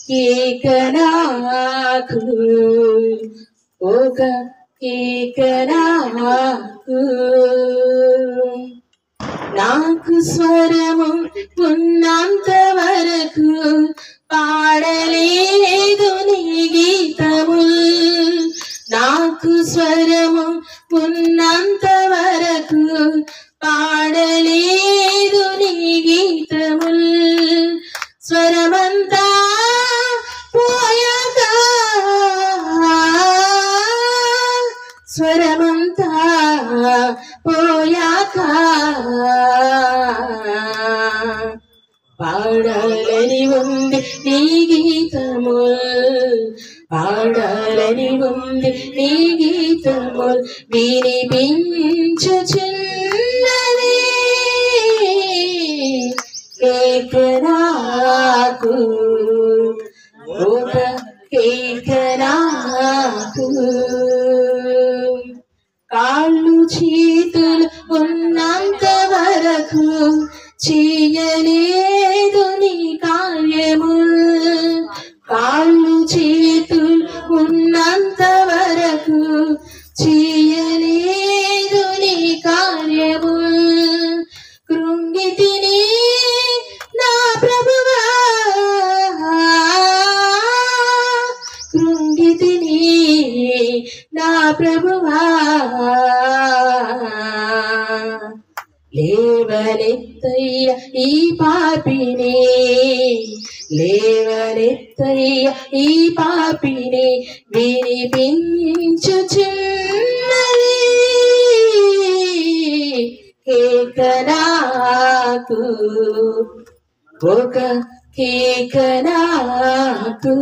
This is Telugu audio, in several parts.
కేక నాకు ఒక కేక నాకు స్వరము ఉన్నంత వరకు పాడలేదు నీ గీతము నాకు స్వరము ఉన్నంత వరకు పాడలేదు నీ గీతము స్వరమంతా పోయాక స్వరమంతా పోయాక పాడాలని ఉంది నీ గీతము పాడాలని ఉంది నీ గీతము వినిపించుచున్నది కేక నాకు ఒక కేక నాకు కాళ్ళు చేతులు ఉన్నంత వరకు చేయలేదు నీ కార్యము కాళ్ళు చేతులు ఉన్నంత వరకు చేయలేదు నీ కార్యము కృంగితిని నా ప్రభువా కృంగితిని నా ప్రభువా లేవనెత్తయ్య ఈ పాపిని లేవనెత్తయ్య ఈ పాపిని వినిపించుచున్నది కేక నాకు ఒక కేక నాకు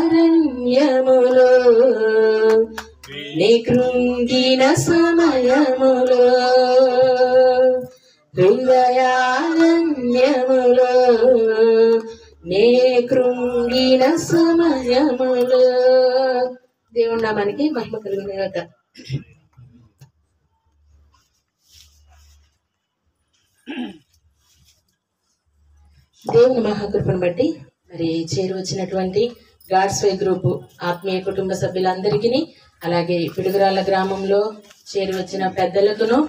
హృదయారణ్యములో నీ కృంగిన సమయములో హృదయారణ్యములో నే కృంగిన సమయములో దేవుని నామానికి మహిమ కలుగును గాక. దేవుని మహాకృపను బట్టి మరి చేరువచ్చినటువంటి గాడ్స్ వే గ్రూప్ ఆత్మీయ కుటుంబ సభ్యులందరికీ అలాగే పిడుగురాళ్ళ గ్రామంలో చేరువచ్చిన పెద్దలకును